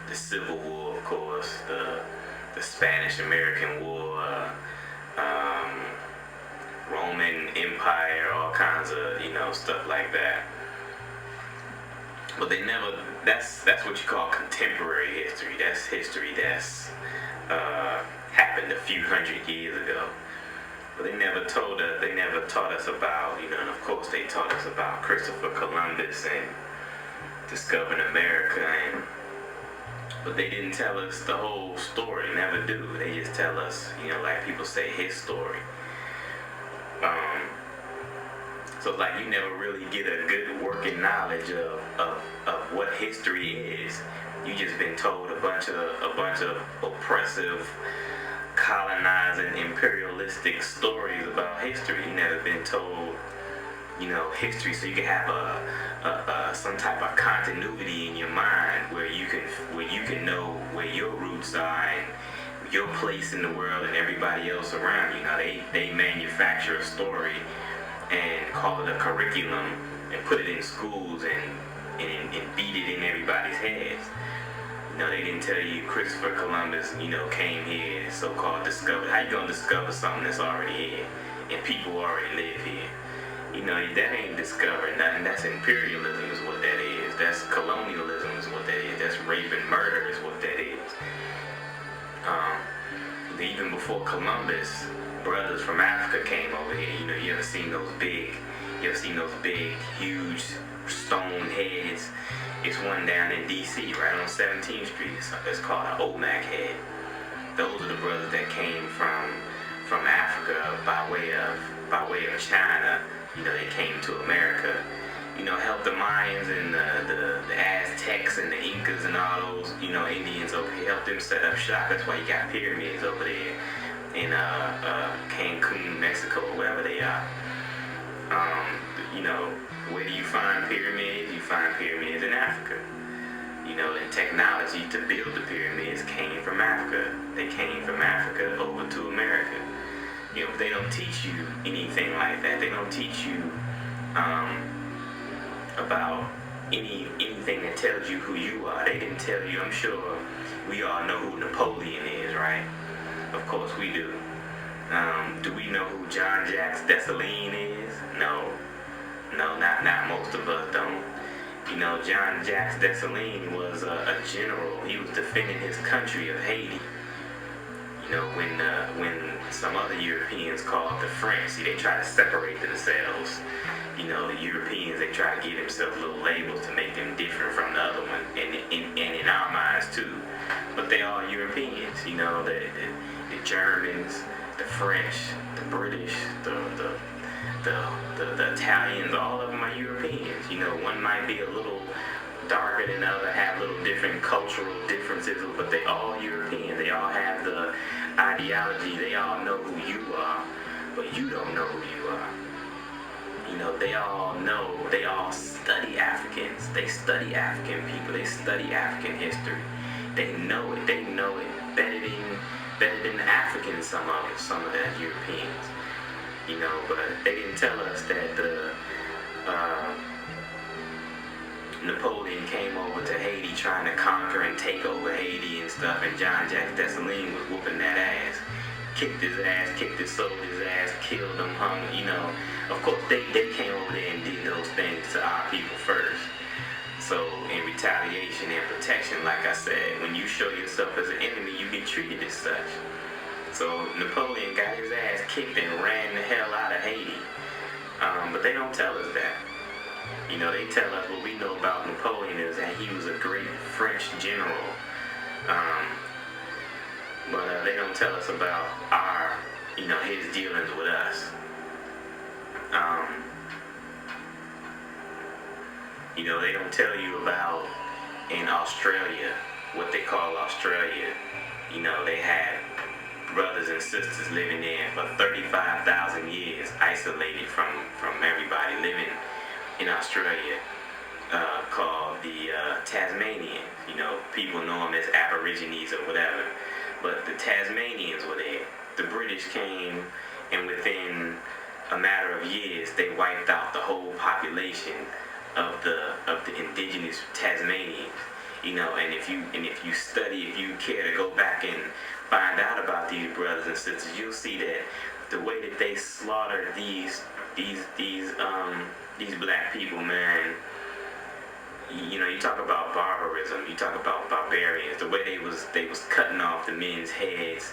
the Civil War, of course, the Spanish-American War, um, Roman Empire, all kinds of stuff like that. But they never. That's what you call contemporary history. That's history that's happened a few hundred years ago. But they never told us. They never taught us about and of course they taught us about Christopher Columbus and discovering America, but they didn't tell us the whole story. Never do. They just tell us, like people say, his story. So it's like you never really get a good working knowledge of what history is. You just been told a bunch of oppressive, colonizing, imperialistic stories about history. You never been told, history, so you can have some type of continuity in your mind where you can know where your roots are and your place in the world and everybody else around you. They manufacture a story and call it a curriculum and put it in schools and beat it in everybody's heads. They didn't tell you Christopher Columbus, came here and so-called discovered. How you gonna discover something that's already here and people already live here? That ain't discovering nothing. That's imperialism is what that is. That's colonialism is what that is. That's rape and murder is what that is. Even before Columbus, brothers from Africa came over here. You ever seen those big, huge stone heads? It's one down in D.C. right on 17th Street. It's called an Olmec head. Those are the brothers that came from Africa by way of China. They came to America. Helped the Mayans and the Aztecs and the Incas and all those Indians over here. Helped them set up shop. That's why you got pyramids over there in Cancun, Mexico, wherever they are. Where do you find pyramids? You find pyramids in Africa. And technology to build the pyramids came from Africa. They came from Africa over to America. They don't teach you anything like that. They don't teach you about anything that tells you who you are. They didn't tell you. I'm sure we all know who Napoleon is, right? Of course we do. Do we know who John Jacques Dessalines is? No, not most of us don't. John Jacques Dessalines was a general. He was defending his country of Haiti. When some other Europeans called the French, they try to separate themselves. The Europeans, they try to give themselves little labels to make them different from the other one, and in our minds too. But they all Europeans. The Germans, the French, the British, the Italians, all of them are Europeans. One might be a little darker than the other, have little different cultural differences, but they all European. They all have the ideology. They all know who you are, but you don't know who you are. They all know. They all study Africans. They study African people. They study African history. They know it. They know it better than the Africans. Some of the Europeans. But they didn't tell us that the Napoleon came over to Haiti trying to conquer and take over Haiti and stuff, and John Jacques Dessalines was whooping that ass. Kicked his ass, kicked his soldier's ass, killed him, hung, Of course, they came over there and did those things to our people first. So, in retaliation and protection, like I said, when you show yourself as an enemy, you get treated as such. So, Napoleon got his ass kicked and ran the hell out of Haiti. But they don't tell us that. They tell us what we know about Napoleon is that he was a great French general. But they don't tell us about his dealings with us. They don't tell you about in Australia, what they call Australia. They had brothers and sisters living there for 35,000 years, isolated from everybody, living in Australia, called the Tasmanians. People know them as Aborigines or whatever, but the Tasmanians were there. The British came, and within a matter of years, they wiped out the whole population of the indigenous Tasmanians. And if you study, if you care to go back and find out about these brothers and sisters, you'll see that the way that they slaughtered these black people, man. You talk about barbarism, you talk about barbarians. The way they was cutting off the men's heads,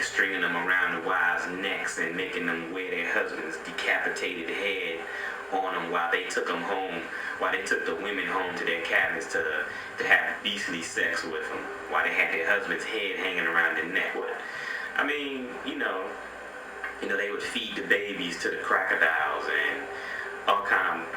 stringing them around the wives' necks, and making them wear their husbands' decapitated head on them while they took them home, while they took the women home to their cabins to have beastly sex with them, while they had their husband's head hanging around their neck. I mean, they would feed the babies to the crocodiles and all kind of,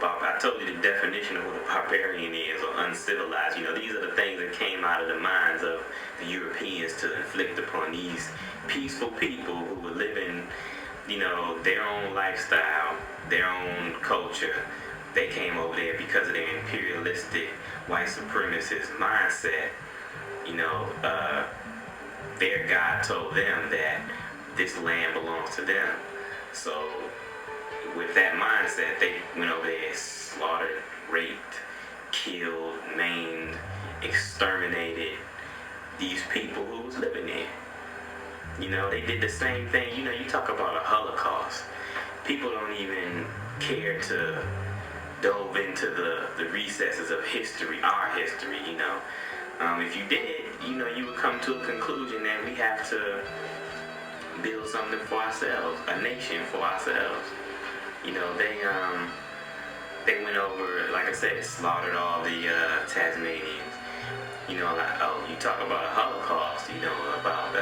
I told you the definition of what a barbarian is, or uncivilized. These are the things that came out of the minds of the Europeans to inflict upon these peaceful people who were living, their own lifestyle, their own culture. They came over there because of their imperialistic, white supremacist mindset. Their God told them that this land belongs to them. So with that mindset, they went over there, slaughtered, raped, killed, maimed, exterminated these people who was living there. They did the same thing. You talk about a Holocaust. People don't even care to dove into the recesses of history, our history. If you did, you would come to a conclusion that we have to build something for ourselves, a nation for ourselves. They went over, like I said, slaughtered all the Tasmanians. You talk about a Holocaust, about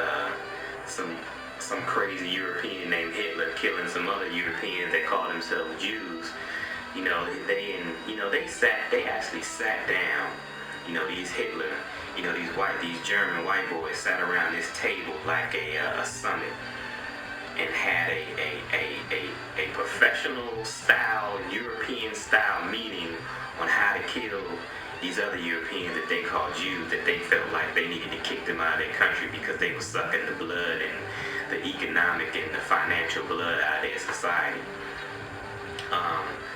some crazy European named Hitler killing some other Europeans that called themselves Jews. They actually sat down, these Hitler, these German white boys sat around this table like a summit, and had a professional style, European style meeting on how to kill these other Europeans that they called Jews, that they felt like they needed to kick them out of their country because they were sucking the blood and the economic and the financial blood out of their society.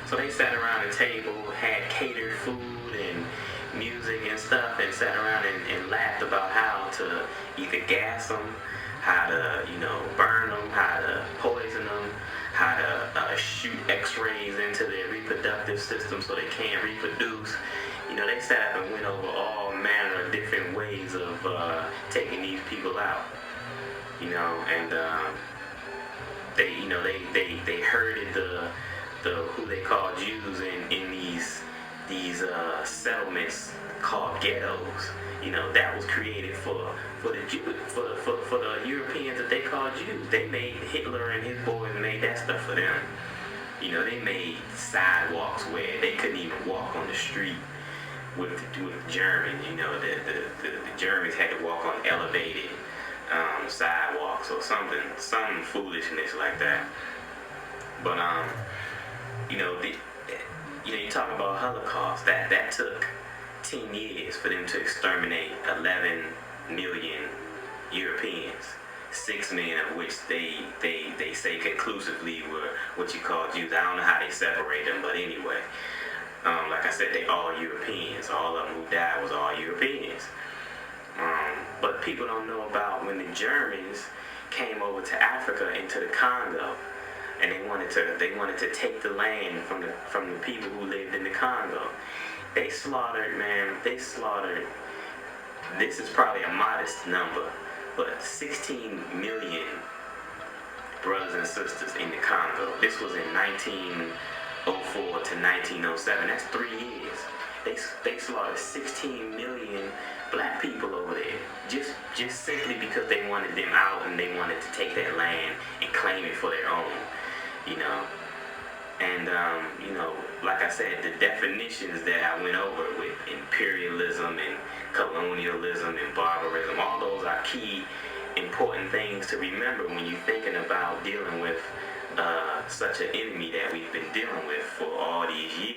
So they sat around the table, had catered food and music and stuff, and sat around and laughed about how to either gas them, how to, burn them, how to poison them, how to shoot x-rays into their reproductive system so they can't reproduce. They sat up and went over all manner of different ways of taking these people out. And they herded the who they call Jews in these settlements called ghettos. That was created for the Europeans that they called Jews. They made Hitler and his boys made that stuff for them. They made sidewalks where they couldn't even walk on the street with Germans. The Germans had to walk on elevated sidewalks or some foolishness like that. But you talk about Holocaust. That took 10 years for them to exterminate 11 million Europeans, 6 million of which they say conclusively were what you call Jews. I don't know how they separate them, but anyway, like I said, they all Europeans. All of them who died was all Europeans. But people don't know about when the Germans came over to Africa, into the Congo, and they wanted to take the land from the people who lived in the Congo. They slaughtered, this is probably a modest number, but 16 million brothers and sisters in the Congo. This was in 1904 to 1907. That's 3 years. They slaughtered 16 million black people over there, just simply because they wanted them out and they wanted to take that land and claim it for their own, And, like I said, the definitions that I went over with imperialism and colonialism and barbarism, all those are key, important things to remember when you're thinking about dealing with such an enemy that we've been dealing with for all these years.